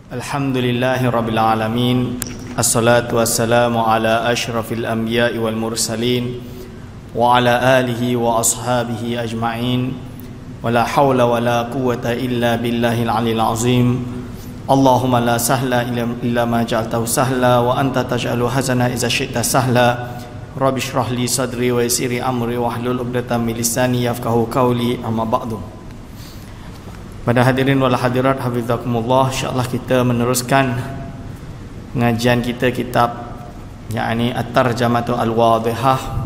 Alhamdulillahi Rabbil Alamin. Assalatu wassalamu ala ashrafil anbiya'i wal mursalin wa ala alihi wa ashabihi ajma'in. Wa la hawla wa la quwwata illa billahil aliyil azim. Allahumma la sahla illa ma ja'altahu sahla wa anta taj'alu hazana iza syi'ta sahla. Rabbi shrah li sadri wa yassir amri wahlul 'uqdatam min lisani yafqahu qawli. Amma ba'du. Pada hadirin wal hadirat hafizakumullah, insyaallah kita meneruskan pengajian kita kitab yakni At-Tarjamatu Al-Wadhihah,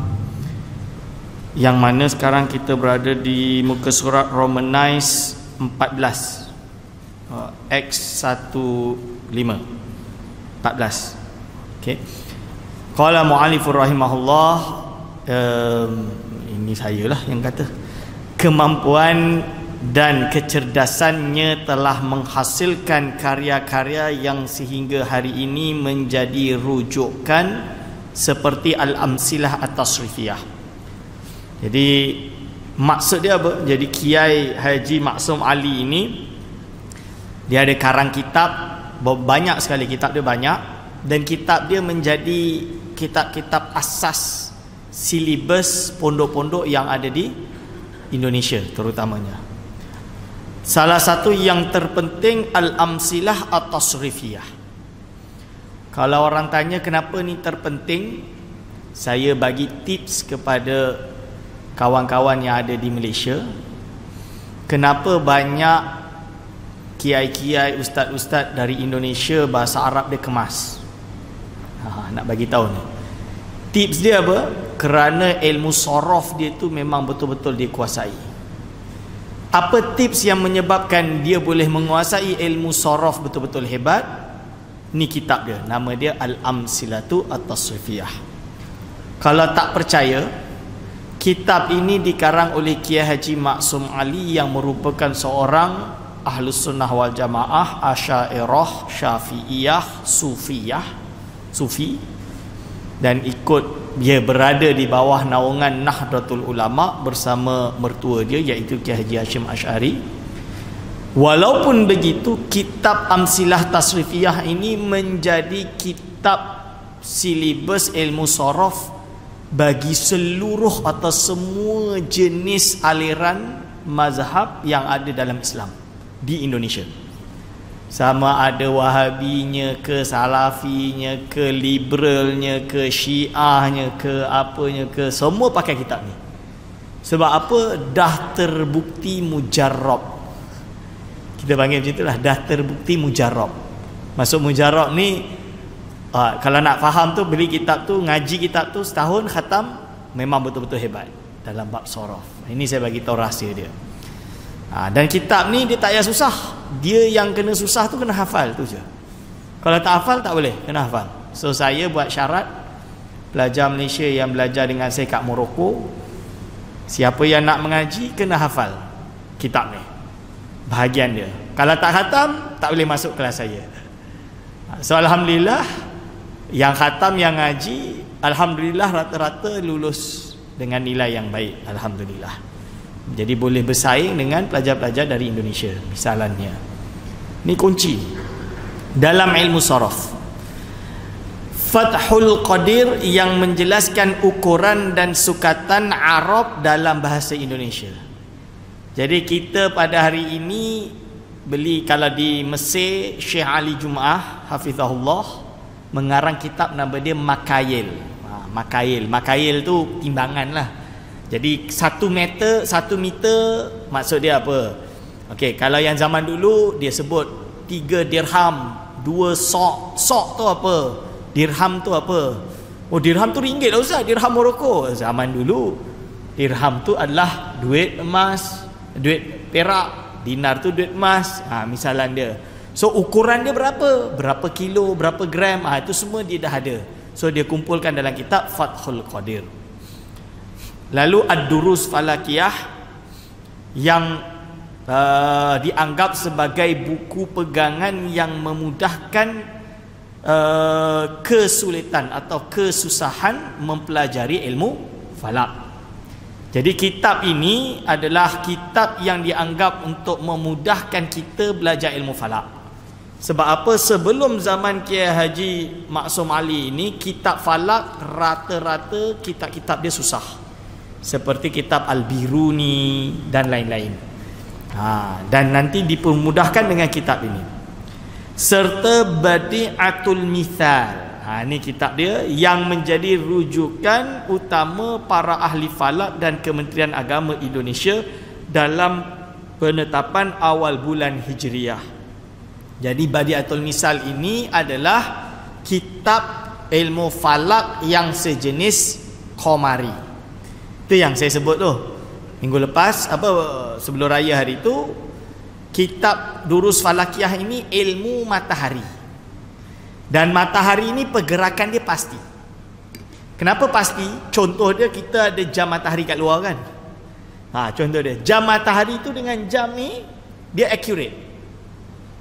yang mana sekarang kita berada di muka surat Romanize 14 X15 14. Okey. Qala mu'allifur rahimahullah, ini saya lah yang kata, kemampuan dan kecerdasannya telah menghasilkan karya-karya yang sehingga hari ini menjadi rujukan seperti Al-Amsilah At-Tasrifiyah. Jadi maksud dia apa? Jadi Kiai Haji Maksum Ali ini, dia ada karang kitab, banyak sekali kitab dia, banyak, dan kitab dia menjadi kitab-kitab asas silibus pondok-pondok yang ada di Indonesia terutamanya. Salah satu yang terpenting Al-Amsilah At-Tasrifiyah. Kalau orang tanya kenapa ni terpenting, saya bagi tips kepada kawan-kawan yang ada di Malaysia. Kenapa banyak kiai-kiai, ustaz-ustaz dari Indonesia bahasa Arab dia kemas? Nak bagi tahu ni. Tips dia apa? Kerana ilmu sorof dia tu memang betul-betul dia kuasai. Apa tips yang menyebabkan dia boleh menguasai ilmu sorof betul-betul hebat? Ni kitab dia, nama dia Al-Amsilatu At-Tasrifiyah. Kalau tak percaya, kitab ini dikarang oleh Kiai Haji Maksum Ali yang merupakan seorang Ahlus Sunnah wal Jamaah, Asy'ariyah, Syafi'iyah, Sufi, dan dia berada di bawah naungan Nahdlatul Ulama bersama mertua dia iaitu Kiai Haji Hashim Asy'ari. Walaupun begitu, kitab Amsilah Tasrifiyah ini menjadi kitab silibus ilmu sorof bagi seluruh atau semua jenis aliran mazhab yang ada dalam Islam di Indonesia. Sama ada Wahabinya ke, Salafinya ke, liberalnya ke, Syiahnya ke, apanya ke, semua pakai kitab ni. Sebab apa? Dah terbukti mujarrab. Kita panggil macam itulah, dah terbukti mujarrab. Maksud mujarrab ni, kalau nak faham tu, beli kitab tu, ngaji kitab tu setahun khatam, memang betul-betul hebat dalam bab sorof. Ini saya bagi tahu rahsia dia. Dan kitab ni dia tak payah susah. Dia yang kena susah tu kena hafal tu je. Kalau tak hafal tak boleh, kena hafal. So saya buat syarat, pelajar Malaysia yang belajar dengan saya kat Morocco, siapa yang nak mengaji kena hafal kitab ni, bahagian dia. Kalau tak khatam tak boleh masuk kelas saya. So alhamdulillah, yang khatam, yang ngaji, alhamdulillah rata-rata lulus dengan nilai yang baik, alhamdulillah. Jadi boleh bersaing dengan pelajar-pelajar dari Indonesia misalnya. Ni kunci dalam ilmu sorof. Fathul Qadir yang menjelaskan ukuran dan sukatan Arab dalam bahasa Indonesia. Jadi kita pada hari ini beli, kalau di Mesir, Syekh Ali Jumaah hafizahullah mengarang kitab, nama dia Makail. Makail tu timbangan lah. Jadi 1 meter maksud dia apa? Okey, kalau yang zaman dulu dia sebut 3 dirham, 2 sok. Sok tu apa? Dirham tu apa? Oh, dirham tu ringgit lah Ustaz, dirham Morocco. Zaman dulu dirham tu adalah duit emas, duit perak, dinar tu duit emas. Misalan dia. So ukuran dia berapa? Berapa kilo, berapa gram? Itu semua dia dah ada. So dia kumpulkan dalam kitab Fathul Qadir. Lalu Ad-Durus Falakiyah yang dianggap sebagai buku pegangan yang memudahkan kesulitan atau kesusahan mempelajari ilmu falak. Jadi kitab ini adalah kitab yang dianggap untuk memudahkan kita belajar ilmu falak. Sebab apa? Sebelum zaman Kiai Haji Maksum Ali ini, kitab falak rata-rata kitab-kitab dia susah. Seperti kitab Al-Biruni dan lain-lain. Dan nanti dipermudahkan dengan kitab ini. Serta Badi'atul Mithal. Ini kitab dia yang menjadi rujukan utama para ahli falak dan Kementerian Agama Indonesia dalam penetapan awal bulan Hijriah. Jadi Badi'atul Misal ini adalah kitab ilmu falak yang sejenis Qamari. Itu yang saya sebut tu minggu lepas, sebelum raya hari itu, kitab Durus Falakiyah ini ilmu matahari. Dan matahari ini pergerakan dia pasti. Kenapa pasti? Contoh dia, kita ada jam matahari kat luar kan. Contoh dia, jam matahari itu dengan jam ni dia accurate.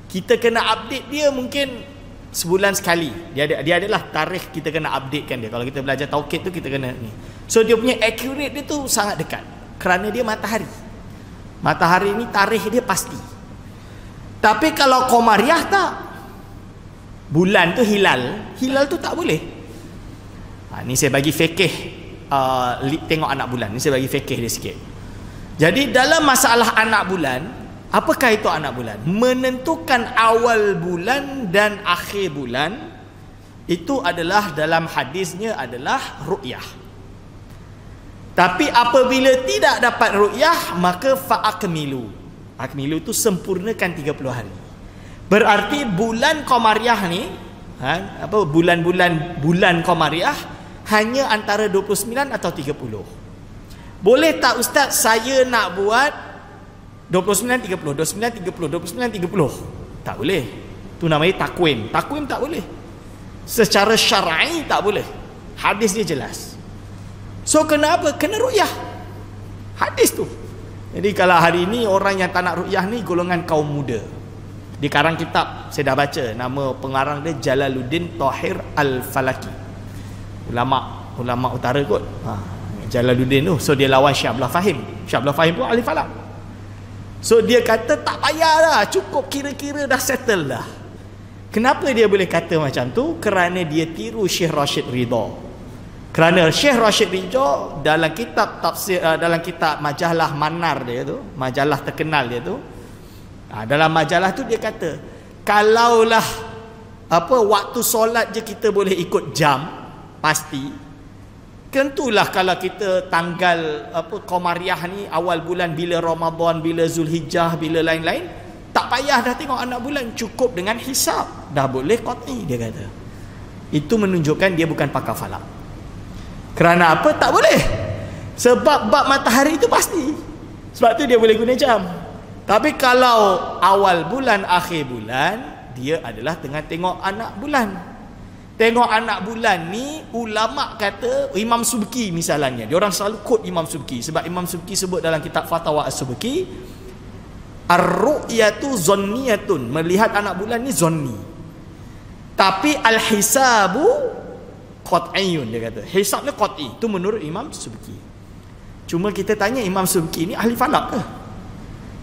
Kita kena update dia mungkin sebulan sekali. Dia adalah tarikh kita kena updatekan dia. Kalau kita belajar tauhid tu kita kena ni. So dia punya accurate dia tu sangat dekat. Kerana dia matahari. Matahari ni tarikh dia pasti. Tapi kalau Qamariyah tak. Bulan tu hilal. Hilal tu tak boleh. Ni saya bagi fikih tengok anak bulan. Ni saya bagi fikih dia sikit. Jadi dalam masalah anak bulan, apakah itu anak bulan? Menentukan awal bulan dan akhir bulan itu adalah dalam hadisnya adalah ru'yah. Tapi apabila tidak dapat ru'yah, maka fa'akmilu. Akmilu itu sempurnakan 30 hari. Berarti bulan Qamariyah ni, bulan Qamariyah hanya antara 29 atau 30. Boleh tak Ustaz saya nak buat 29 30 29 30 29 30? Tak boleh. Tu namanya takwim. Takwim tak boleh. Secara syar'i tak boleh. Hadis dia jelas. So kenapa? Kena ru'yah. Hadis tu. Jadi kalau hari ni orang yang tak nak ru'yah ni golongan kaum muda. Di karang kitab saya dah baca, nama pengarang dia Jalaluddin Tahir Al-Falaki. Ulama utara kot. Jalaluddin tu. So dia lawan Syekh Abdullah Fahim. Syekh Abdullah Fahim pun ahli falak. So dia kata tak payah dah, cukup kira-kira dah settle dah. Kenapa dia boleh kata macam tu? Kerana dia tiru Syekh Rashid Ridha. Kerana Syekh Rashid Ridha dalam kitab tafsir, dalam kitab majalah Manar dia tu, majalah terkenal dia tu, dalam majalah tu dia kata, kalaulah waktu solat je kita boleh ikut jam pasti, tentulah kalau kita tanggal Qamariyah ni awal bulan bila Ramadan, bila Zulhijjah, bila lain-lain, tak payah dah tengok anak bulan, cukup dengan hisab dah boleh qat'i, dia kata. Itu menunjukkan dia bukan pakar falak. Kerana apa? Tak boleh. Sebab bab matahari itu pasti. Sebab tu dia boleh guna jam. Tapi kalau awal bulan, akhir bulan, dia adalah tengah tengok anak bulan. Tengok anak bulan ni, ulama kata, Imam Subki misalnya, dia orang selalu quote Imam Subki, sebab Imam Subki sebut dalam kitab Fatawa As-Subki, ar-ru'yatu zonniyatun, melihat anak bulan ni zonni, tapi al-hisabu qat'iyun, dia kata hisab ni qat'i. Itu menurut Imam Subki. Cuma kita tanya, Imam Subki ni ahli falak ke?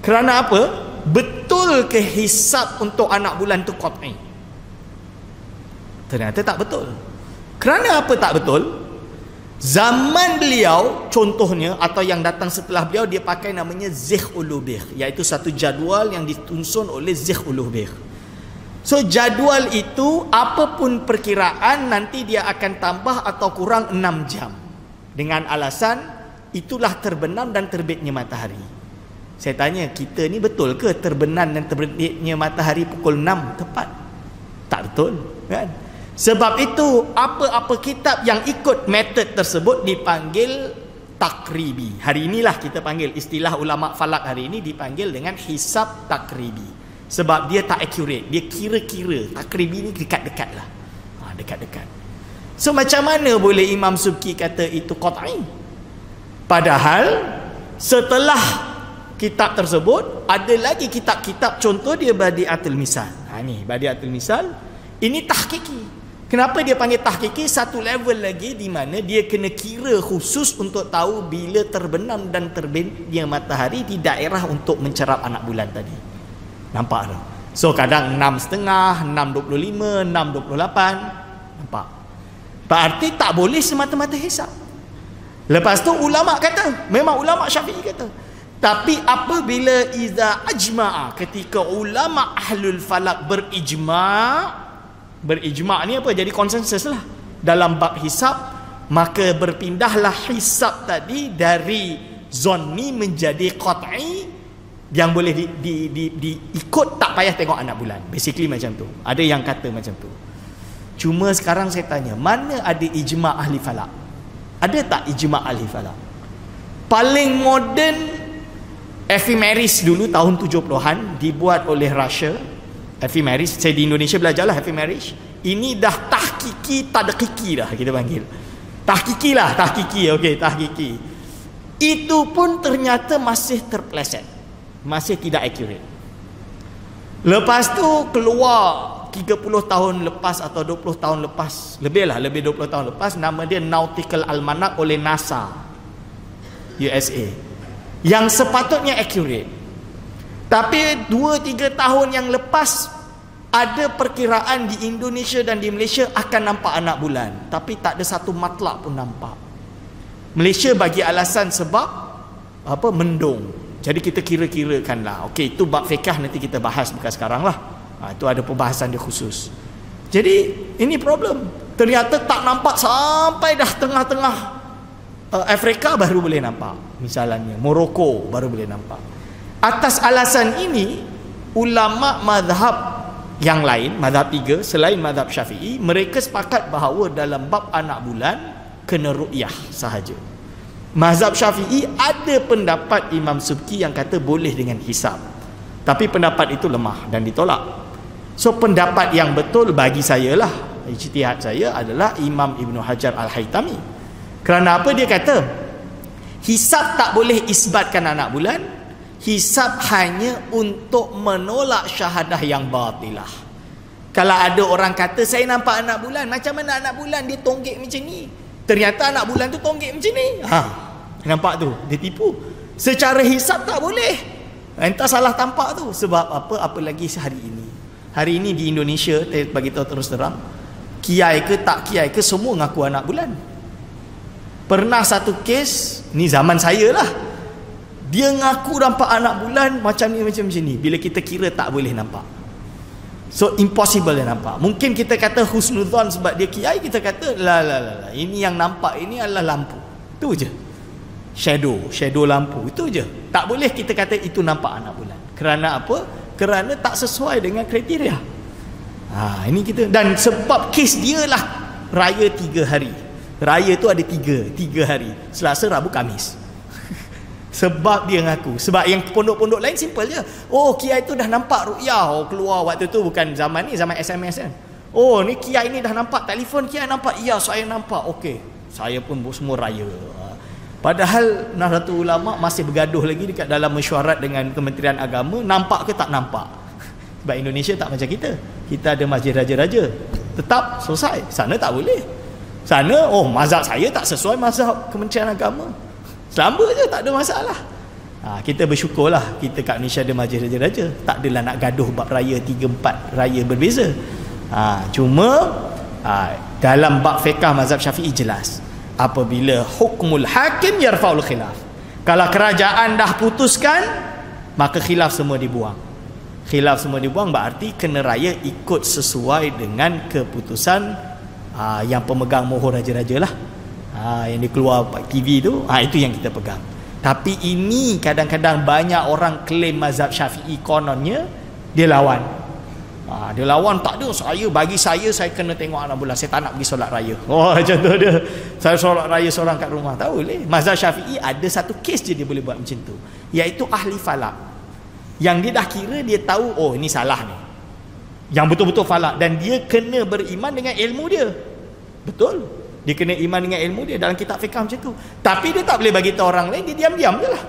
Kerana apa? Betul ke hisab untuk anak bulan tu qat'i? Ternyata tak betul. Kerana apa tak betul? Zaman beliau, contohnya, atau yang datang setelah beliau, dia pakai namanya Zikh Ulubih, iaitu satu jadual yang ditusun oleh Zikh Ulubih. So jadual itu apapun perkiraan, nanti dia akan tambah atau kurang 6 jam, dengan alasan itulah terbenam dan terbitnya matahari. Saya tanya, kita ni betul ke terbenam dan terbitnya matahari pukul 6 tepat? Tak betul, kan? Sebab itu apa-apa kitab yang ikut metod tersebut dipanggil takribi. Hari inilah kita panggil, istilah ulama falak hari ini dipanggil dengan hisab takribi. Sebab dia tak accurate, dia kira-kira. Takribi ni dekat-dekat lah, dekat-dekat. So macam mana boleh Imam Subki kata itu qat'i? Padahal setelah kitab tersebut ada lagi kitab-kitab, contoh dia Badi'atul Misal. Ni Badi'atul Misal, ini tahqiqi. Kenapa dia panggil tahqiqi? Satu level lagi di mana dia kena kira khusus untuk tahu bila terbenam dan terbitnya matahari di daerah untuk mencerap anak bulan tadi. Nampak tu? So kadang 6.5, 6.25, 6.28. Nampak? Berarti tak boleh semata-mata hisab. Lepas tu ulama kata, memang ulama Syafi'i kata, tapi apabila iza ajma'a, ketika ulama ahlul falak berijma' ni apa? Jadi konsensus lah dalam bab hisab, maka berpindahlah hisab tadi dari zonni menjadi qat'i, yang boleh diikut, tak payah tengok anak bulan. Basically macam tu. Ada yang kata macam tu. Cuma sekarang saya tanya, mana ada ijma' ahli falak? Ada tak ijma' ahli falak? Paling moden ephemeris dulu tahun 70-an dibuat oleh Russia. Ephemeris, saya di Indonesia belajarlah ephemeris. Ini dah tahqiqi, tadqiqi dah kita panggil. Tahqiqi lah, tahqiqi, okey, tahqiqi. Itu pun ternyata masih terpeleset, masih tidak accurate. Lepas tu keluar 30 tahun lepas atau 20 tahun lepas, lebih 20 tahun lepas, nama dia Nautical Almanac oleh NASA USA, yang sepatutnya accurate. Tapi 2-3 tahun yang lepas ada perkiraan di Indonesia dan di Malaysia akan nampak anak bulan, tapi tak ada satu matlak pun nampak. Malaysia bagi alasan sebab apa? Mendung. Jadi kita kira-kirakanlah. Okey, itu bab fiqh nanti kita bahas, bukan sekarang lah. Itu ada pembahasan dia khusus. Jadi ini problem. Ternyata tak nampak sampai dah tengah-tengah Afrika baru boleh nampak. Misalnya Morocco baru boleh nampak. Atas alasan ini, ulama mazhab yang lain, mazhab 3 selain mazhab Syafi'i, mereka sepakat bahawa dalam bab anak bulan kena ru'yah sahaja. Mazhab Syafi'i ada pendapat Imam Subki yang kata boleh dengan hisab, tapi pendapat itu lemah dan ditolak. So pendapat yang betul bagi saya lah, ijtihad saya adalah Imam Ibn Hajar Al-Haytami. Kerana apa? Dia kata hisab tak boleh isbatkan anak bulan. Hisab hanya untuk menolak syahadah yang batilah. Kalau ada orang kata saya nampak anak bulan, macam mana anak bulan dia tonggek macam ni, ternyata anak bulan tu tonggek macam ni, nampak tu, dia tipu. Secara hisab tak boleh, entah salah tampak tu. Sebab apa? Apa lagi hari ini di Indonesia, saya bagi tahu terus terang, kiai ke tak kiai ke semua ngaku anak bulan. Pernah satu kes, ni zaman saya lah, dia ngaku nampak anak bulan macam ni macam ni. Bila kita kira tak boleh nampak, so impossible dia nampak. Mungkin kita kata husnudzon sebab dia kiai, kita kata lah, ini yang nampak ini adalah lampu, itu je, shadow lampu, itu je. Tak boleh kita kata itu nampak anak bulan. Kerana apa? Kerana tak sesuai dengan kriteria. Ini kita, dan sebab kes dia lah raya 3 hari. Raya tu ada 3 hari, Selasa, Rabu, Khamis. Sebab dia ngaku. Sebab yang pondok-pondok lain simple je. Oh, kiai tu dah nampak ru'yah. Keluar waktu tu bukan zaman ni, zaman SMS kan. Oh, ni kiai ni dah nampak, telefon kiai nampak. Ya, saya nampak. Okey, saya pun semua raya. Padahal Nahdlatul Ulama masih bergaduh lagi dekat dalam mesyuarat dengan Kementerian Agama, nampak ke tak nampak. Sebab Indonesia tak macam kita. Kita ada masjid raja-raja, tetap selesai. Sana tak boleh. Sana, mazhab saya tak sesuai mazhab Kementerian Agama, selamba je, tak ada masalah. Kita bersyukurlah kita kat Malaysia ada masjid raja-raja, tak adalah nak gaduh bab raya 3-4 raya berbeza. Cuma dalam bab fiqh mazhab Syafi'i jelas, apabila hukmul hakim yarfa'ul khilaf, kalau kerajaan dah putuskan, maka khilaf semua dibuang. Khilaf semua dibuang berarti kena raya ikut sesuai dengan keputusan yang pemegang mohon raja-raja lah, yang dikeluar TV tu, itu yang kita pegang. Tapi ini kadang-kadang banyak orang klaim mazhab Syafi'i kononnya dia lawan. Dia lawan, tak ada, bagi saya kena tengok anak bulan, saya tak nak pergi solat raya. Macam tu dia, saya solat raya seorang kat rumah, tak boleh. Mazhab Syafi'i ada satu kes je dia boleh buat macam tu, iaitu ahli falak, yang dia dah kira, dia tahu ini salah ni, yang betul-betul falak, dan dia kena beriman dengan ilmu dia. Betul, dia kena iman dengan ilmu dia. Dalam kitab fiqh macam tu. Tapi dia tak boleh bagi tahu orang lain, dia diam-diam je lah.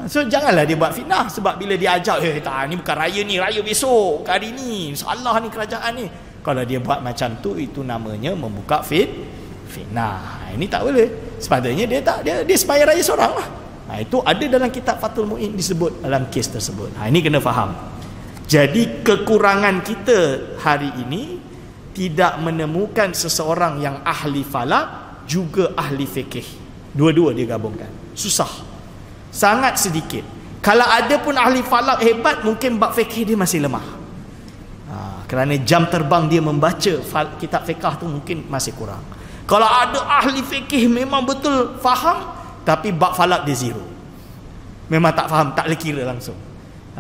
So janganlah dia buat fitnah. Sebab bila dia ajak, ni bukan raya ni, raya besok, hari ni, salah ni kerajaan ni. Kalau dia buat macam tu, itu namanya membuka fitnah. Ini tak boleh. Sepatutnya dia sembahyang raya seorang lah. Itu ada dalam kitab Fathul Mu'in disebut dalam kes tersebut. Ini kena faham. Jadi kekurangan kita hari ini tidak menemukan seseorang yang ahli falak juga ahli fikih. Dua-dua dia gabungkan. Susah. Sangat sedikit. Kalau ada pun ahli falak hebat, mungkin bab fikih dia masih lemah. Kerana jam terbang dia membaca kitab fiqh tu mungkin masih kurang. Kalau ada ahli fikih memang betul faham, tapi bab falak dia zero. Memang tak faham, tak boleh kira langsung.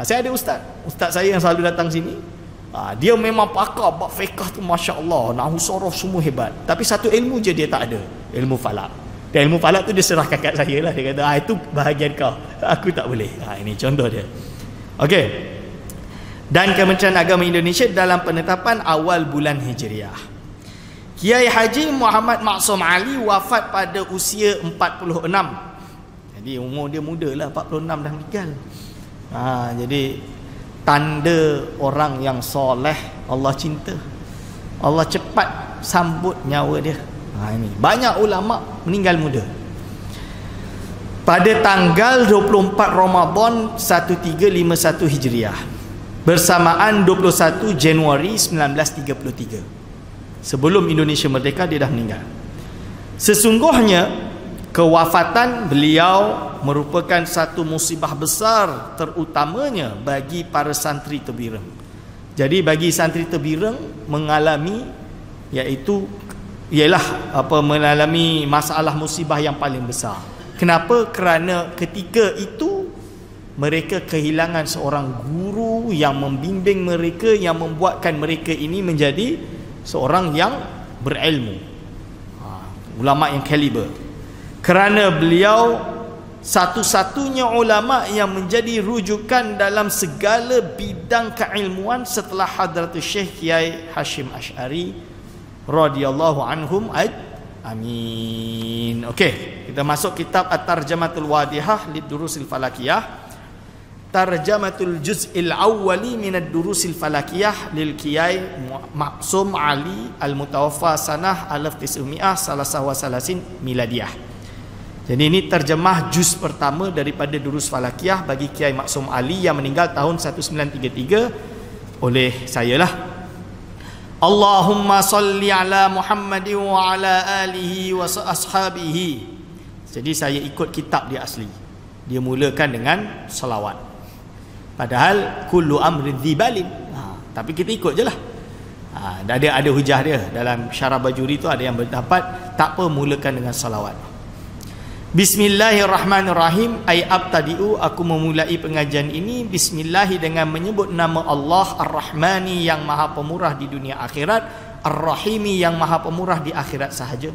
Saya ada ustaz saya yang selalu datang sini. Dia memang pakar bab fiqh tu, masya-Allah, nahwu sorof semua hebat. Tapi satu ilmu je dia tak ada, ilmu falak. Dan ilmu falak tu dia serahkan kat saya lah. Dia kata, itu bahagian kau, aku tak boleh. Ini contoh dia. Okey. Dan Kementerian Agama Indonesia dalam penetapan awal bulan Hijriah. Kiai Haji Muhammad Maksum Ali wafat pada usia 46. Jadi umur dia muda lah, 46 dah meninggal. Jadi tanda orang yang soleh, Allah cinta. Allah cepat sambut nyawa dia. Ini banyak ulama meninggal muda. Pada tanggal 24 Ramadan 1351 Hijriah, bersamaan 21 Januari 1933. Sebelum Indonesia merdeka dia dah meninggal. Sesungguhnya kewafatan beliau merupakan satu musibah besar, terutamanya bagi para santri Tebireng. Jadi bagi santri Tebireng mengalami mengalami masalah musibah yang paling besar. Kenapa? Kerana ketika itu mereka kehilangan seorang guru yang membimbing mereka, yang membuatkan mereka ini menjadi seorang yang berilmu, ulama yang kaliber. Kerana beliau satu-satunya ulama yang menjadi rujukan dalam segala bidang keilmuan setelah Hadratus Syekh Kiai Hashim Asy'ari radhiyallahu anhum amin. Okey, kita masuk kitab At-Tarjamatul Wadihah lid-Durusil Falakiyah. Tarjamatul Juz'il Awwali minad Durusil Falakiyah lil Kiai Maksum Ali al-Mutawaffa sanah 1933 miladiyah. Jadi ini terjemah juz pertama daripada Durus Falakiyah bagi Kiai Maksum Ali yang meninggal tahun 1933 oleh saya lah. Allahumma salli ala Muhammadin wa ala alihi wa ashabihi. Jadi saya ikut kitab dia asli. Dia mulakan dengan salawat. Padahal kullu amrin dzibalin. Tapi kita ikut je lah. Ada hujah dia. Dalam Syarah Bajuri tu ada yang berpendapat tak apa mulakan dengan salawat. Bismillahirrahmanirrahim. Ay abtadi'u, aku memulai pengajian ini bismillahi dengan menyebut nama Allah Ar-Rahmani yang maha pemurah di dunia akhirat, Ar-Rahimi yang maha pemurah di akhirat sahaja.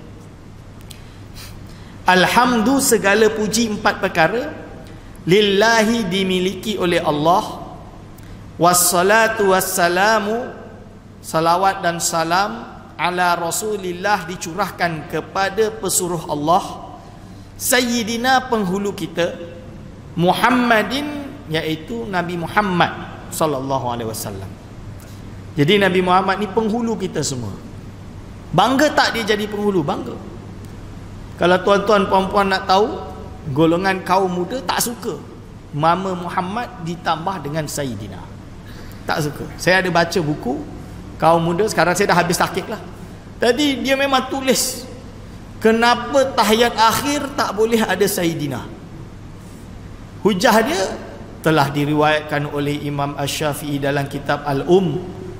Alhamdu, segala puji empat perkara, lillahi dimiliki oleh Allah, wassalatu wassalamu, salawat dan salam, ala Rasulillah dicurahkan kepada pesuruh Allah, Sayyidina penghulu kita, Muhammadin iaitu Nabi Muhammad sallallahu alaihi wasallam. Jadi Nabi Muhammad ni penghulu kita semua. Bangga tak dia jadi penghulu? Bangga. Kalau tuan-tuan puan-puan nak tahu, golongan kaum muda tak suka nama Muhammad ditambah dengan Sayyidina. Tak suka. Saya ada baca buku kaum muda, sekarang saya dah habis tahqiq lah. Tadi dia memang tulis kenapa tahiyat akhir tak boleh ada Sayyidina. Hujah dia telah diriwayatkan oleh Imam Asy-Syafi'i dalam kitab Al-Um.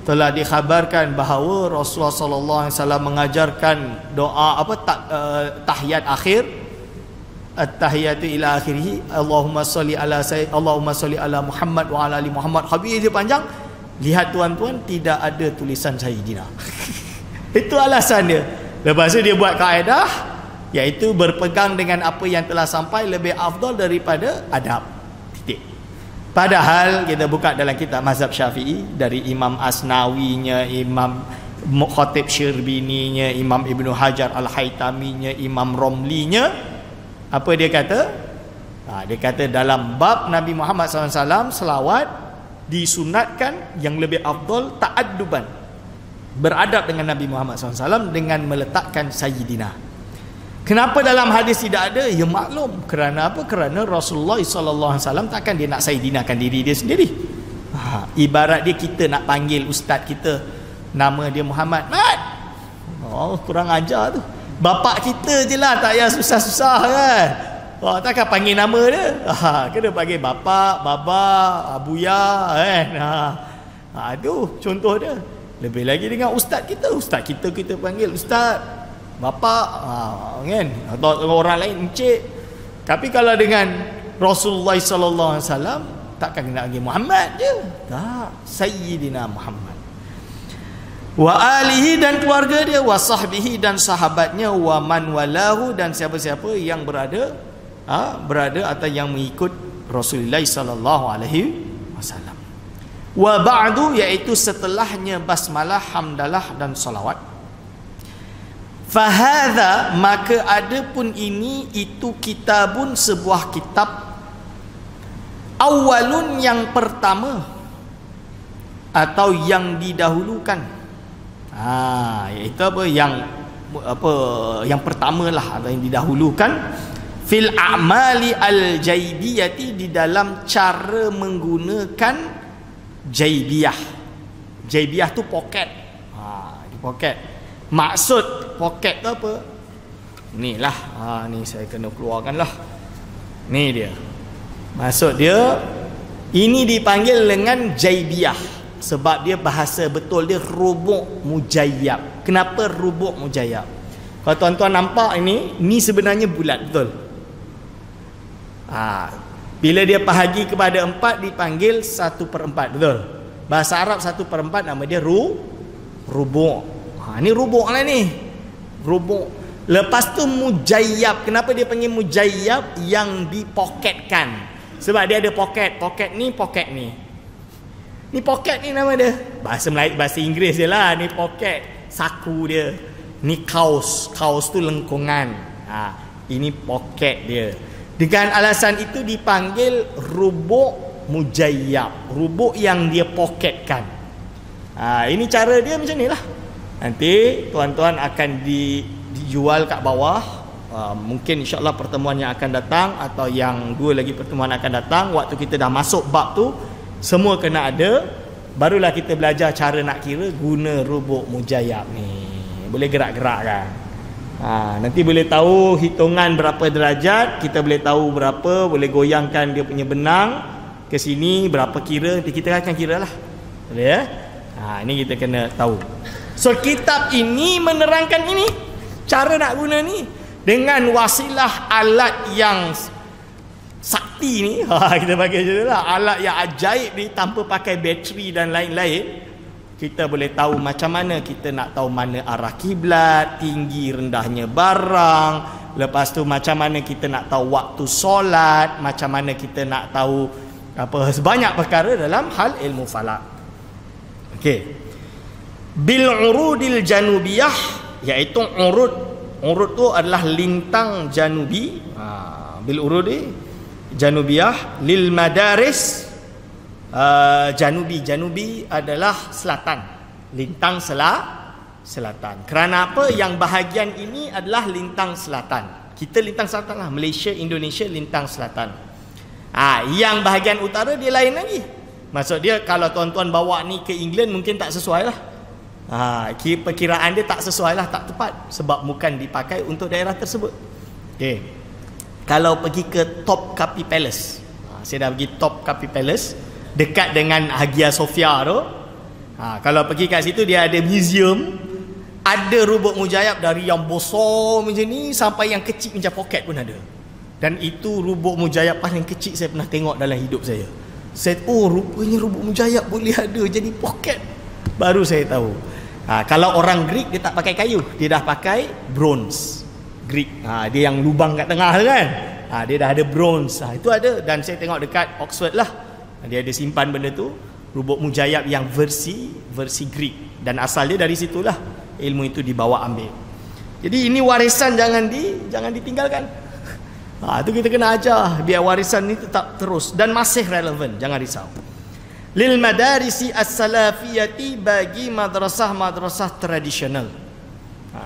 Telah dikhabarkan bahawa Rasulullah sallallahu alaihi wasallam mengajarkan doa tahiyat akhir, at-tahiyatu ila akhirih, Allahumma shalli ala Muhammad wa ala ali Muhammad. Habis dia panjang. Lihat tuan-tuan, tidak ada tulisan Sayyidina. Itu alasan dia. Lepas tu dia buat kaedah, iaitu berpegang dengan apa yang telah sampai lebih afdal daripada adab. Titik. Padahal kita buka dalam kitab mazhab Syafi'i, dari Imam Asnawinya, Imam Khatib Syirbininya, Imam Ibnu Hajar Al-Haytaminya, Imam Romlinya, apa dia kata? Dia kata dalam bab Nabi Muhammad SAW selawat disunatkan yang lebih afdal ta'adduban, beradab dengan Nabi Muhammad SAW dengan meletakkan Sayyidina. Kenapa dalam hadis tidak ada? Ya maklum, kerana apa? Kerana Rasulullah SAW takkan dia nak Sayyidinakan diri dia sendiri. Ibarat dia kita nak panggil ustaz kita, nama dia Muhammad. Mat. Oh, kurang ajar tu. Bapak kita je lah, tak payah susah-susah kan. Takkan panggil nama dia. Kena panggil bapak, baba, abuya kan. Aduh, contoh dia. Lebih lagi dengan ustaz kita kita panggil ustaz, bapak, kan, atau orang lain encik. Tapi kalau dengan Rasulullah sallallahu alaihi wasallam, takkan kena panggil Muhammad je. Tak, Sayyidina Muhammad. Wa alihi, dan keluarga dia, wa sahbihi, dan sahabatnya, wa man walahu, dan siapa-siapa yang berada atau yang mengikut Rasulullah sallallahu alaihi wasallam. Wa ba'du, iaitu setelahnya basmalah, hamdalah dan salawat. Fahadha, maka adapun ini, itu kitabun, sebuah kitab, awalun, yang pertama atau yang didahulukan. Iaitu yang pertamalah atau yang didahulukan, fil a'mali al jaibiyati, di dalam cara menggunakan jaibiyah. Jaibiyah tu poket. Di poket. Maksud poket tu apa? Ni lah. Ni saya kena keluarkan lah. Ni dia. Maksud dia, ini dipanggil dengan jaibiyah sebab dia bahasa betul dia rubuk mujayyab. Kenapa rubuk mujayyab? Kalau tuan-tuan nampak ini sebenarnya bulat, betul? Bila dia bahagi kepada 4 dipanggil 1/4, betul? Bahasa Arab 1/4 nama dia rubuk. Ni rubuk lah ni. Rubuk. Lepas tu mujayyab. Kenapa dia panggil mujayyab? Yang dipoketkan. Sebab dia ada poket. Poket ni, poket ni. Ni poket ni nama dia. Bahasa Melayu, bahasa Inggeris je lah. Ni poket, saku dia. Ni kaos. Kaos tu lengkungan. Ini poket dia. Dengan alasan itu dipanggil rubuk mujayyab. Rubuk yang dia poketkan. Ini cara dia macam ni lah. Nanti tuan-tuan akan dijual kat bawah. Mungkin insyaAllah pertemuan yang akan datang, atau yang 2 lagi pertemuan akan datang, waktu kita dah masuk bab tu, semua kena ada. Barulah kita belajar cara nak kira guna rubuk mujayyab ni. Boleh gerak-gerak kan. Nanti boleh tahu hitungan berapa derajat. Kita boleh tahu berapa. Boleh goyangkan dia punya benang ke sini, berapa kira. Nanti kita akan kira lah. Boleh ya. Ini kita kena tahu. So kitab ini menerangkan ini, cara nak guna ni, dengan wasilah alat yang sakti ni. Kita pakai je lah, alat yang ajaib ni, tanpa pakai bateri dan lain-lain. Kita boleh tahu macam mana kita nak tahu mana arah kiblat, tinggi rendahnya barang. Lepas tu macam mana kita nak tahu waktu solat, macam mana kita nak tahu sebanyak perkara dalam hal ilmu falak. Okey. Bil urudil janubiyah, iaitu urud tu adalah lintang janubi. Bil urudi janubiyah lil madaris. Janubi adalah selatan, lintang selatan. Kerana apa? Yang bahagian ini adalah lintang selatan. Kita lintang selatan lah, Malaysia, Indonesia lintang selatan. Yang bahagian utara dia lain lagi. Maksud dia kalau tuan-tuan bawa ni ke England mungkin tak sesuai lah. Perkiraan dia tak sesuai lah, tak tepat, sebab bukan dipakai untuk daerah tersebut. Okay. Kalau pergi ke Topkapi Palace, saya dah pergi Topkapi Palace, dekat dengan Hagia Sophia tu. Kalau pergi kat situ, dia ada museum, ada rubuk mujayyab dari yang besar macam ni sampai yang kecil macam poket pun ada. Dan itu rubuk mujayyab paling kecil saya pernah tengok dalam hidup saya. Rupanya rubuk mujayyab boleh ada jadi poket. Baru saya tahu. Kalau orang Greek dia tak pakai kayu, dia dah pakai bronze. Greek, dia yang lubang kat tengah kan. Dia dah ada bronze. Itu ada, dan saya tengok dekat Oxford lah. Dia ada simpan benda tu, rubuk mujayyab yang versi Greek, dan asal dia dari situlah ilmu itu dibawa ambil. Jadi ini warisan jangan ditinggalkan. Itu kita kena ajar biar warisan ni tetap terus dan masih relevan, jangan risau. Lil madarisi as-salafiyati, bagi madrasah tradisional.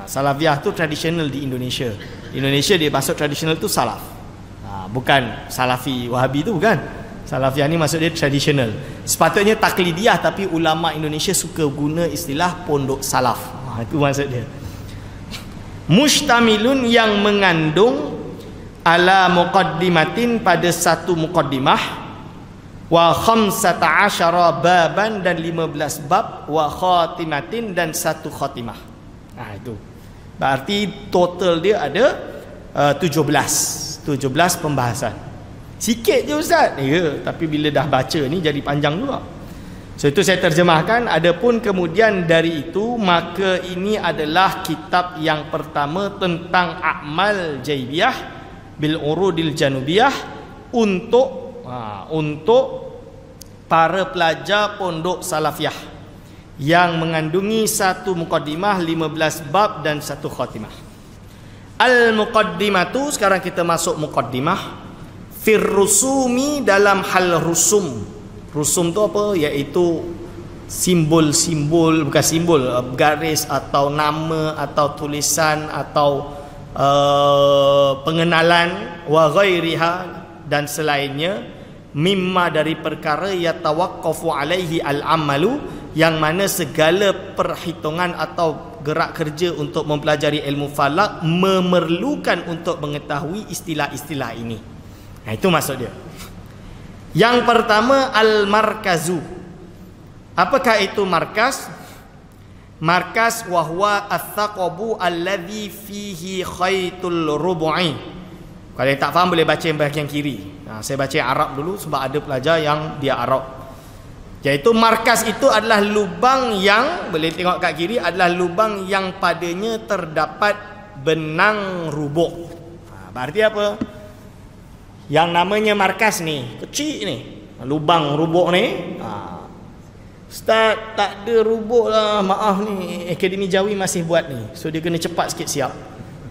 Salafiyah tu tradisional di Indonesia. Indonesia dia masuk tradisional tu salaf. Bukan salafi wahabi tu bukan. Salafiyah ni maksud dia traditional. Sepatutnya taklidiyah, tapi ulama Indonesia suka guna istilah pondok salaf. Itu maksud dia. Mustamilun, yang mengandung, ala muqaddimatin, pada satu muqaddimah, wa khamsata asyara baban, dan 15 bab, wa khatimatin, dan satu khatimah. Itu berarti total dia ada 17 pembahasan. Sikit je Ustaz. Ya, tapi bila dah baca ni jadi panjang juga. So itu saya terjemahkan. Adapun kemudian dari itu, maka ini adalah kitab yang pertama tentang a'mal jaibiyah bil urudil janubiyah untuk para pelajar pondok salafiyah, yang mengandungi satu muqaddimah, 15 bab, dan satu khatimah. Al-muqaddimatu, sekarang kita masuk muqaddimah. Fir rusumi, dalam hal rusum. Rusum tu apa? Iaitu simbol-simbol, bukan simbol, garis atau nama atau tulisan atau pengenalan, wa ghairiha, dan selainnya, mimma, dari perkara yatawaqqafu alaihi al-amalu, yang mana segala perhitungan atau gerak kerja untuk mempelajari ilmu falak memerlukan untuk mengetahui istilah-istilah ini. Itu maksud dia. Yang pertama, al-markazu. Apakah itu markas? Markas wahwa ath-thaqabu alladhi fihi khaytul rubu'i. Kalau yang tak faham boleh baca yang bahagian kiri. Saya baca yang Arab dulu sebab ada pelajar yang dia Arab. Iaitu markas itu adalah lubang yang, boleh tengok kat kiri, adalah lubang yang padanya terdapat benang rubuk. Berarti apa? Yang namanya markas ni, kecil ni, lubang rubuk ni. Ustaz, tak ada rubuk lah, maaf ni, Akademi Jawi masih buat ni. So dia kena cepat sikit siap.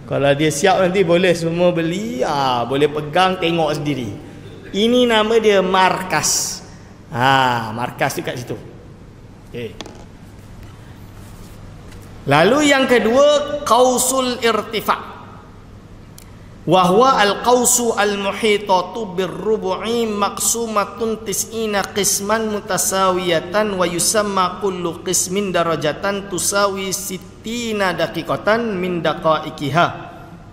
Kalau dia siap nanti boleh semua beli, boleh pegang, tengok sendiri. Ini nama dia markas. Markas tu kat situ. Okay. Lalu yang kedua, qausul irtifa'. Wahwa al-qausu al-muhitatu birrubu'i maqsumatun tis'ina qisman mutasawiyatan wa yusamma kullu qismin darajatan tusawi sittina daqiqatan min daqaiqiha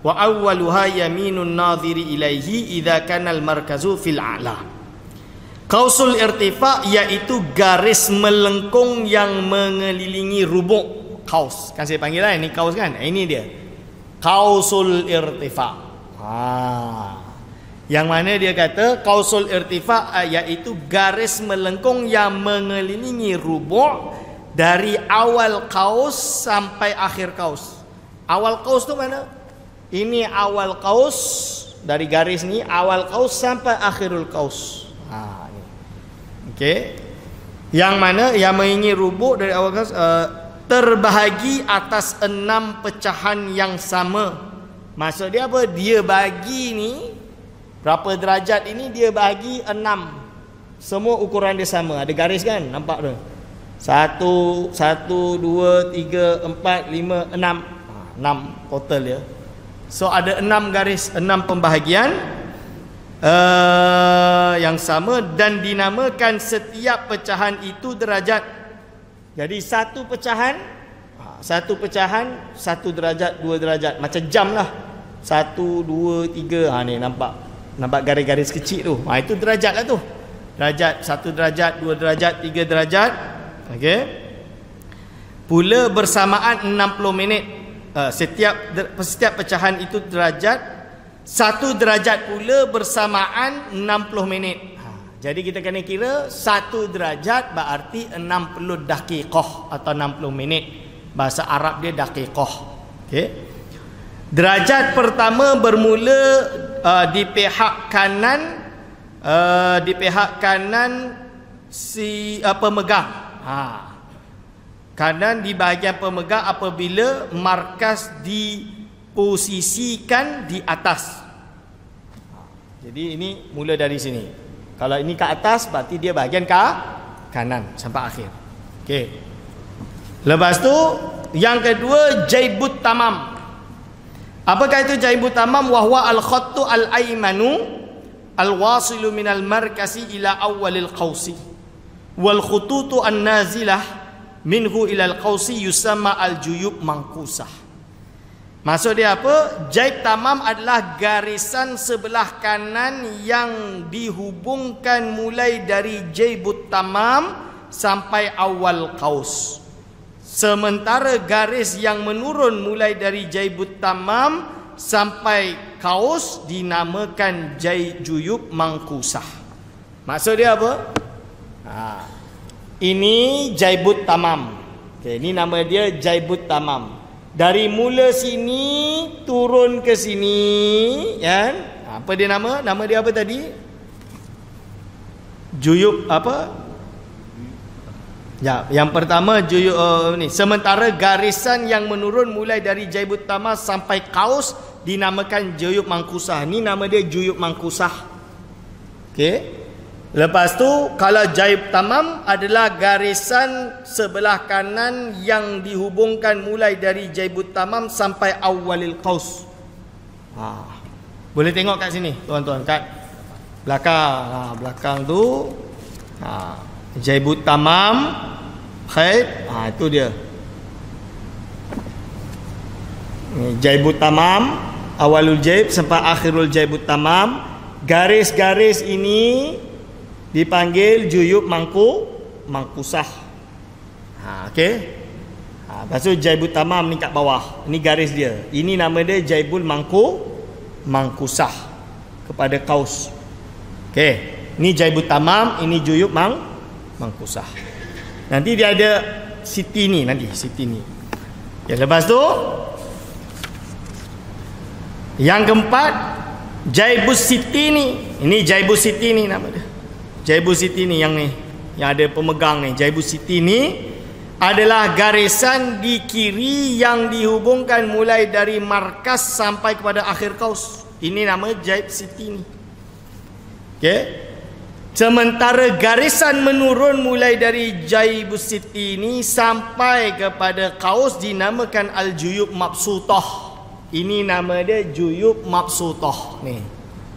wa awwaluha yaminun nadhiri ilaihi idza kana al-markazu fil a'la. Qausul irtifa' iaitu garis melengkung yang mengelilingi rubuk. Qaus, kan saya panggil lah ini qaus kan? Ini dia. Qausul irtifa'. Yang mana dia kata qausul irtifa' iaitu garis melengkung yang mengelilingi rubuk dari awal qaus sampai akhir qaus. Awal qaus tu mana? Ini awal qaus, dari garis ni awal qaus sampai akhirul qaus. Okey. Yang mana yang mengelilingi rubuk dari awal qaus terbahagi atas 6 pecahan yang sama. Maksud dia apa? Dia bagi ni berapa derajat ini, dia bagi 6. Semua ukuran dia sama. Ada garis kan? Nampak tu? 1, 2, 3, 4, 5, 6. 6 total dia. So ada 6 garis, 6 pembahagian yang sama, dan dinamakan setiap pecahan itu derajat. Jadi satu pecahan 1 derajat, 2 derajat, macam jam lah. 1, 2, 3. Ni nampak garis-garis kecil tu. Itu derajat lah tu. Derajat 1 derajat, 2 derajat, 3 derajat. Okey. Pula bersamaan 60 minit. Setiap pecahan itu derajat. 1 derajat pula bersamaan 60 minit. Jadi kita kena kira 1 derajat berarti 60 daqiqah atau 60 minit. Bahasa Arab dia daqiqah. Okey. Derajat pertama bermula di pihak kanan, si pemegang. Kanan di bahagian pemegang apabila markas diposisikan di atas. Jadi ini mula dari sini. Kalau ini ke atas berarti dia bahagian kanan sampai akhir. Okey. Lepas tu yang kedua, jaibut tamam. Apakah itu jaibut tamam? Wahwa al-khattu al-aymanu al-wasilu minal markasi ila awwalil qausi wal khututu an-nazilah minhu ilal qausi yusamma al-juyub mangkusah. Maksud dia apa? Jaib tamam adalah garisan sebelah kanan yang dihubungkan mulai dari jaibut tamam sampai awal qaus. Sementara garis yang menurun mulai dari jaibut tamam sampai kaus dinamakan juyub mangkusah. Maksud dia apa? Ini jaibut tamam. Ini nama dia jaibut tamam. Dari mula sini turun ke sini, kan? Apa dia nama? Nama dia apa tadi? Juyub apa? Ya, yang pertama juyub ni. Sementara garisan yang menurun mulai dari jaibut tamam sampai kaus dinamakan juyub mangkusah. Ni nama dia juyub mangkusah. Okey. Lepas tu kalau jaib tamam adalah garisan sebelah kanan yang dihubungkan mulai dari jaibut tamam sampai awalil qaus. Boleh tengok kat sini tuan-tuan, kat belakang. Belakang tu jaibut tamam khair. Itu dia. Jaibut tamam, awalul jaib sampai akhirul jaibut tamam. Garis-garis ini dipanggil juyub mangkusah. Okey. Lepas tu jaibut tamam ni kat bawah. Ini garis dia. Ini nama dia jaibul mangkusah kepada kaus. Okey. Ni jaibut tamam, ini juyub mangkusah. Nanti dia ada siti ni nanti, siti ni. Ya, lepas tu yang keempat jaibus siti ni. Ini jaibus siti ni nama dia. Jaibus siti ni yang ada pemegang ni. Jaibus siti ni adalah garisan di kiri yang dihubungkan mulai dari markas sampai kepada akhir kaus. Ini nama jaib siti ni. Okey. Sementara garisan menurun mulai dari jaibus siti ni sampai kepada kaus dinamakan al-juyub mabsutah. Ini nama dia juyub mabsutah ni.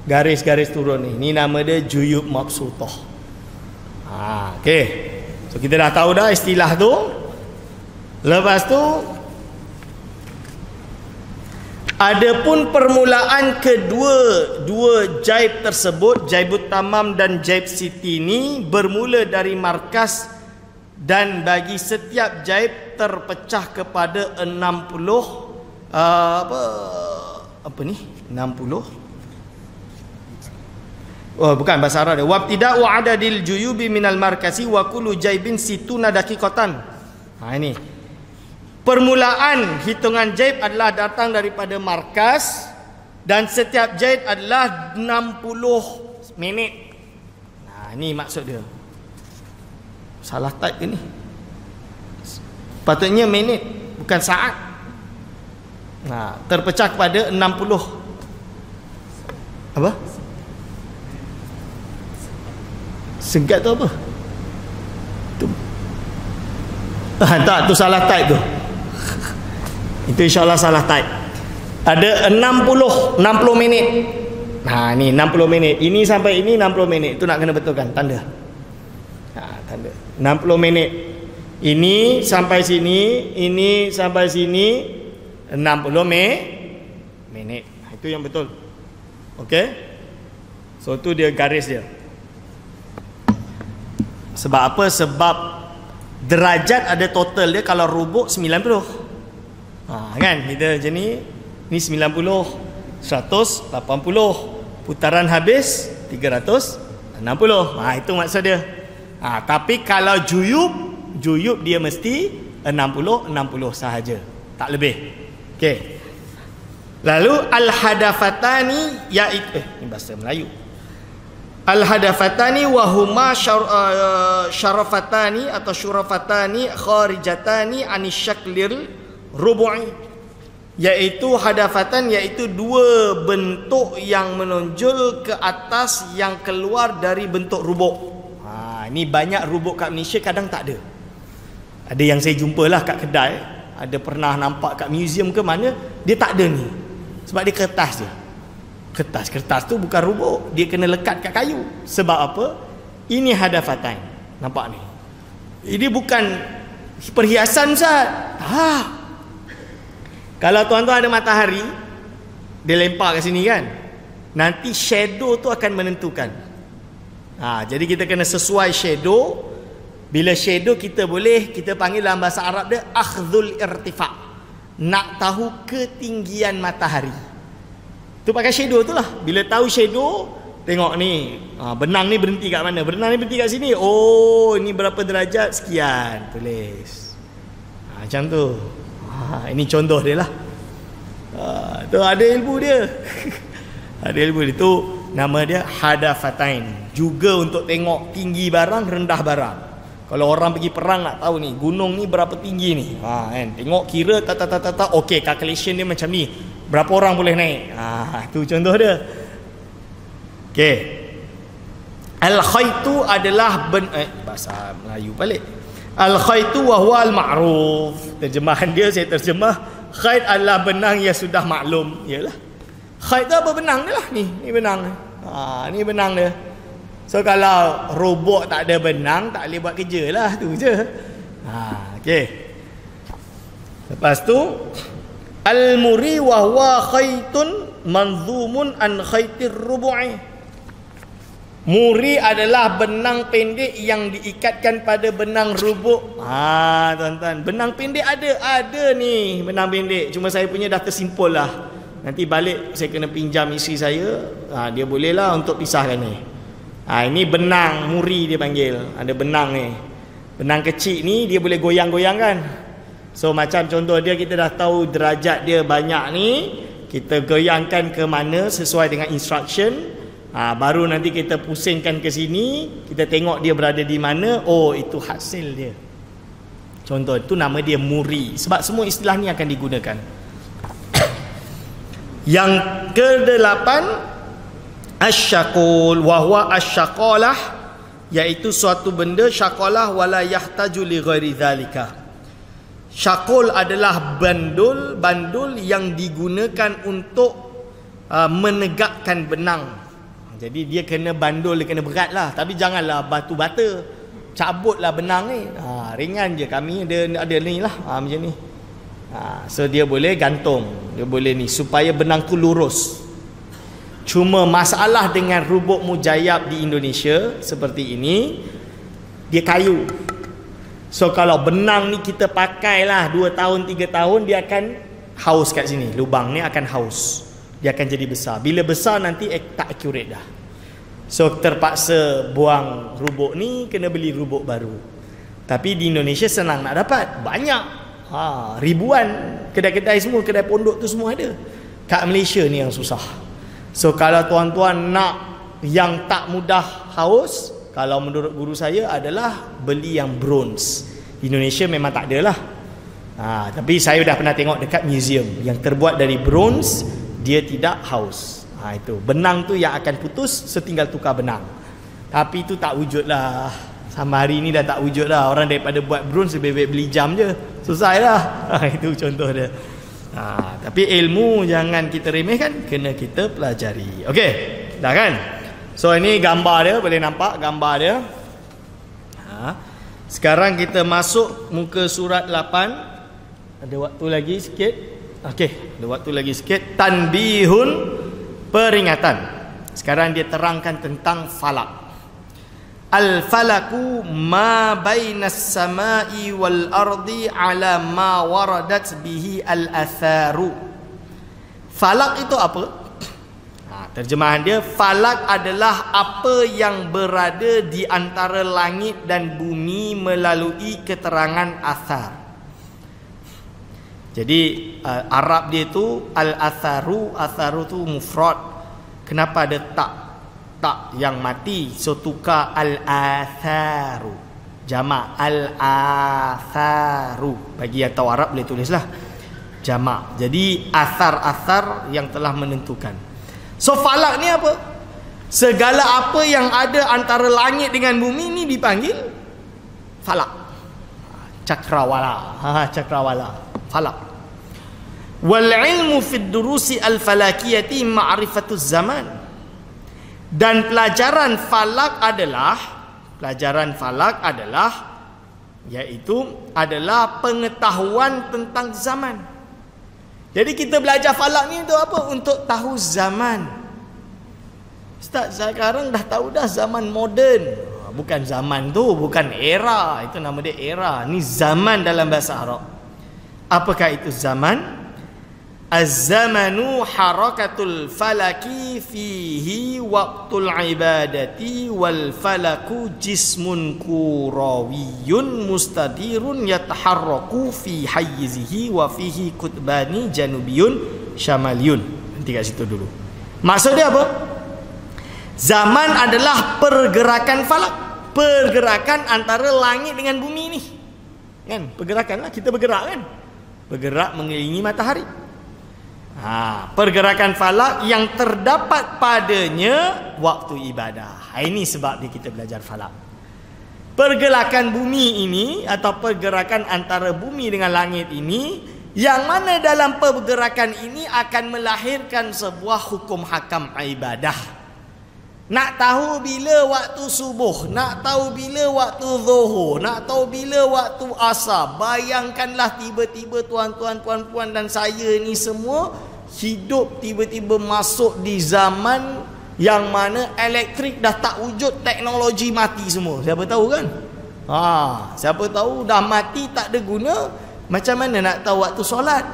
Garis-garis turun ni. Ni nama dia juyub mabsutah. Okey. So kita dah tahu dah istilah tu. Lepas tu adapun permulaan dua jaib tersebut, jaibut tamam dan jaib siti ni bermula dari markas dan bagi setiap jaib terpecah kepada 60 apa ni? 60. Oh, bukan bahasa Arab dia. Wabtida'u adadil juyubi minal markasi wa kullu jaibin situna daqiqatan. Ini. Permulaan hitungan jaib adalah datang daripada markas dan setiap jaib adalah 60 minit. Ini maksud dia. Salah type ke ni? Patutnya minit, bukan saat. Terpecah kepada 60. Apa? Segat tu apa? Tu. Tak, tu salah type tu. Itu insyaAllah salah type. Ada 60 minit. Ni 60 minit. Ini sampai ini 60 minit. Itu nak kena betulkan tanda. Tanda. 60 minit. Ini sampai sini, ini sampai sini 60 minit. Itu yang betul. Okey? So tu dia garis dia. Sebab apa? Sebab derajat ada total dia. Kalau rubuk 90. Kan? Kita macam ni 90, 180. Putaran habis 360. Itu maksud dia. Tapi kalau juyub dia mesti 60 sahaja. Tak lebih. Okey. Lalu al-hadafatani iaitu ini bahasa Melayu. Al-hadafatani wa huma syarafatani atau syurafatani kharijatani anisyaklil rubu'i, iaitu hadafatan, iaitu dua bentuk yang menonjol ke atas yang keluar dari bentuk rubuk. Ini banyak rubuk kat Malaysia kadang tak ada. Ada yang saya jumpalah kat kedai, ada pernah nampak kat museum ke mana, dia tak ada ni. Sebab dia kertas je. Kertas tu bukan rubuk, dia kena lekat kat kayu. Sebab apa? Ini hadafatain. Nampak ni? Ini bukan perhiasan, Ustaz. Kalau tuan-tuan ada matahari, dia lempar kat sini kan, nanti shadow tu akan menentukan. Jadi kita kena sesuai shadow. Bila shadow kita panggil dalam bahasa Arab dia akhdhul irtifa'. Nak tahu ketinggian matahari, tu pakai shadow tu lah. Bila tahu shadow, tengok ni, benang ni berhenti kat mana, benang ni berhenti kat sini. Oh, ini berapa derajat, sekian, tulis. Macam tu. Ini contoh dia lah. Tu ada ilmu dia. Ada ilmu dia tu, nama dia hadafatain. Juga untuk tengok tinggi barang, rendah barang. Kalau orang pergi perang nak tahu ni, gunung ni berapa tinggi ni, kan? Tengok kira okey, calculation dia macam ni, berapa orang boleh naik. Tu contoh dia. Okey. Al-khaitu adalah bahasa Melayu balik. Al-khaitu wa huwa al-ma'ruf. Terjemahan dia saya terjemah, khait adalah benang yang sudah maklum. Yalah. Khait tu apa? Benang dia lah ni. Ni benang. Ni benang dia. So kalau robot tak ada benang, tak boleh buat kerja lah, tu je. Okey. Lepas tu al-muri wa huwa khaitun manzumun an khaitir rubu'i. Muri adalah benang pendek yang diikatkan pada benang rubuk. Tuan-tuan, benang pendek ada ni, benang pendek. Cuma saya punya dah tersimpul lah. Nanti balik saya kena pinjam isteri saya. Dia boleh lah untuk pisahkan ni. Ini benang muri dia panggil. Ada benang ni. Benang kecil ni dia boleh goyang-goyang kan. So macam contoh dia, kita dah tahu derajat dia banyak ni, kita goyangkan ke mana sesuai dengan instruction. Baru nanti kita pusingkan ke sini, kita tengok dia berada di mana. Oh, itu hasil dia. Contoh itu nama dia muri. Sebab semua istilah ni akan digunakan. Yang ke-8, asyaqul wa huwa asyaqalah, iaitu suatu benda syaqalah wala yahtaju li ghairi dzalika. Syaqul adalah bandul yang digunakan untuk menegakkan benang. Jadi dia kena bandul, dia kena berat lah. Tapi janganlah batu bata, cabutlah benang ni. Ringan je. Kami ada ni lah, macam ni. So dia boleh gantung, dia boleh ni, supaya benang tu lurus. Cuma masalah dengan rubuk mujayyab di Indonesia seperti ini, dia kayu. So kalau benang ni kita pakai lah 2 tahun 3 tahun, dia akan haus kat sini. Lubang ni akan haus, dia akan jadi besar. Bila besar nanti tak accurate dah. So terpaksa buang rubuk ni, kena beli rubuk baru. Tapi di Indonesia senang nak dapat, banyak. Ribuan kedai-kedai semua, kedai pondok tu semua ada. Kat Malaysia ni yang susah. So kalau tuan-tuan nak yang tak mudah haus, kalau menurut guru saya adalah beli yang bronze. Di Indonesia memang tak ada lah. Tapi saya dah pernah tengok dekat museum yang terbuat dari bronze, dia tidak haus. Itu benang tu yang akan putus, setinggal tukar benang. Tapi itu tak wujud lah. Sama hari ni dah tak wujud lah. Orang daripada buat bronze lebih baik beli jam je, selesai lah. Itu contoh dia. Tapi ilmu jangan kita remehkan, kena kita pelajari. Okey, dah kan? So ini gambar dia, boleh nampak gambar dia. Sekarang kita masuk muka surat 8. Ada waktu lagi sikit. Okey, ada waktu lagi sikit. Tanbihun, peringatan. Sekarang dia terangkan tentang falak. Al-falaku ma bainas samai wal ardi ala ma waradat bihi al-atharu. Falak itu apa? Terjemahan dia, falak adalah apa yang berada di antara langit dan bumi melalui keterangan athar. Jadi Arab dia tu al-atharu, atharu tu mufrad. Kenapa ada tak yang mati? So tukar al-atharu, jamak al-atharu. Bagi yang tahu Arab boleh tulislah jamak. Jadi athar-athar yang telah menentukan. So falak ni apa? Segala apa yang ada antara langit dengan bumi ni dipanggil falak. Cakrawala. Cakrawala, falak. Wal ilmu fid durusi al falakiyati ma'rifatuz zaman. Dan pelajaran falak adalah iaitu adalah pengetahuan tentang zaman. Jadi kita belajar falak ni untuk apa? Untuk tahu zaman. Ustaz, sekarang dah tahu dah zaman moden. Bukan zaman tu, bukan era. Itu nama dia era. Ni zaman dalam bahasa Arab. Apakah itu zaman? Az-zamanu harakatul falaki fihi waqtul ibadati wal falaku jismun kurawiyun mustadirun yataharraku fi hayyizihi wa fihi kutbani janubiyun syamaliyun. Nanti kat situ dulu. Maksud dia apa? Zaman adalah pergerakan falak, pergerakan antara langit dengan bumi ni. Kan? Pergerakan lah, kita bergerak kan? Bergerak mengelilingi matahari. Pergerakan falak yang terdapat padanya waktu ibadah. Ini sebab kita belajar falak. Pergerakan bumi ini atau pergerakan antara bumi dengan langit ini, yang mana dalam pergerakan ini akan melahirkan sebuah hukum hakam ibadah. Nak tahu bila waktu subuh, nak tahu bila waktu zuhur, nak tahu bila waktu asar. Bayangkanlah tiba-tiba tuan-tuan, puan-puan dan saya ni semua hidup tiba-tiba masuk di zaman yang mana elektrik dah tak wujud, teknologi mati semua. Siapa tahu kan? Siapa tahu dah mati, tak ada guna. Macam mana nak tahu waktu solat?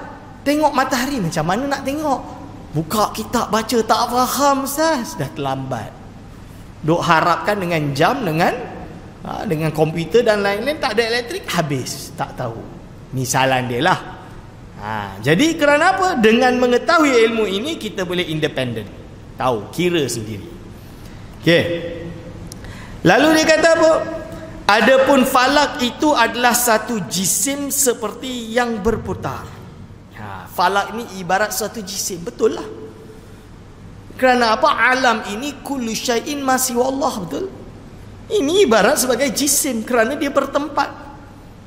Tengok matahari, macam mana nak tengok? Buka kitab baca, tak faham Ustaz, dah terlambat. Duk harapkan dengan jam, dengan komputer dan lain-lain, tak ada elektrik, habis, tak tahu. Misalan dia lah. Jadi kerana apa? Dengan mengetahui ilmu ini, kita boleh independen, tahu, kira sendiri. Okey. Lalu dia kata apa? Adapun falak itu adalah satu jisim seperti yang berputar. Falak ini ibarat satu jisim, betul lah. Kerana apa? Alam ini kullu syai'in ma siwa Allah, betul? Ini ibarat sebagai jisim kerana dia bertempat.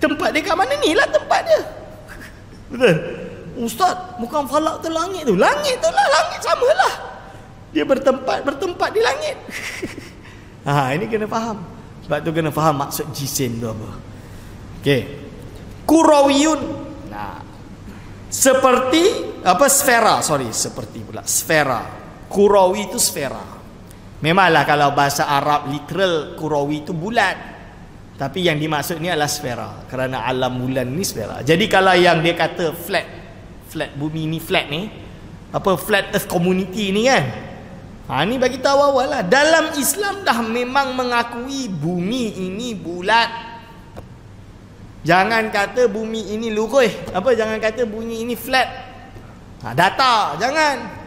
Tempat dia kat mana? Ni lah tempat dia. Betul? Ustaz, bukan falak tu langit tu. Langit tu lah, langit samalah. Dia bertempat di langit. Ini kena faham. Sebab tu kena faham maksud jisim tu apa. Okey. Kurawiyun. Seperti apa? Sfera, seperti pula sfera. Kurawi itu sfera. Memanglah kalau bahasa Arab literal kurawi itu bulat. Tapi yang dimaksud ni adalah sfera. Kerana alam bulan ni sfera. Jadi kalau yang dia kata flat bumi ni flat ni, apa flat earth community ni kan? Ni bagi tahu awal lah. Dalam Islam dah memang mengakui bumi ini bulat. Jangan kata bumi ini lurus. Jangan kata bumi ini flat. Data, jangan.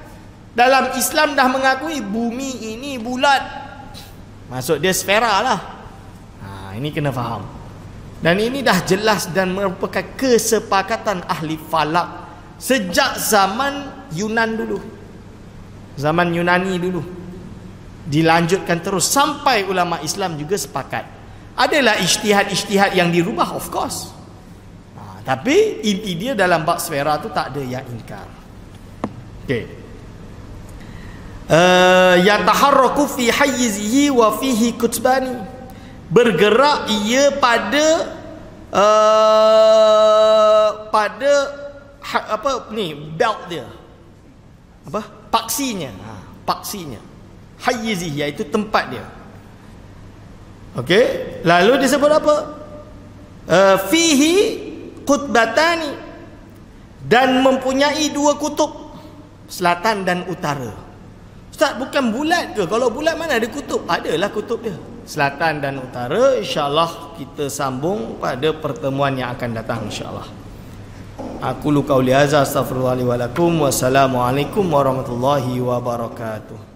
Dalam Islam dah mengakui bumi ini bulat. Maksud dia sfera lah. Ini kena faham. Dan ini dah jelas dan merupakan kesepakatan ahli falak sejak zaman Yunan dulu. Zaman Yunani dulu. Dilanjutkan terus sampai ulama Islam juga sepakat. Adalah ijtihad-ijtihad yang dirubah, of course. Tapi inti dia dalam bab sfera tu tak ada yang ingkar. Okey. Yataharraku fi hayyizihi wa fihi kutbani. Bergerak ia pada belt dia. Paksinya. Hayyizihi iaitu tempat dia. Okey, lalu disebut apa? Fihi kutbatani, dan mempunyai dua kutub, selatan dan utara. Ustaz, bukan bulat ke? Kalau bulat mana ada kutub? Adalah kutub dia, selatan dan utara. InsyaAllah kita sambung pada pertemuan yang akan datang, insyaAllah. Aku qauli hadza, astaghfirullahi wa lakum. Wassalamualaikum warahmatullahi wabarakatuh.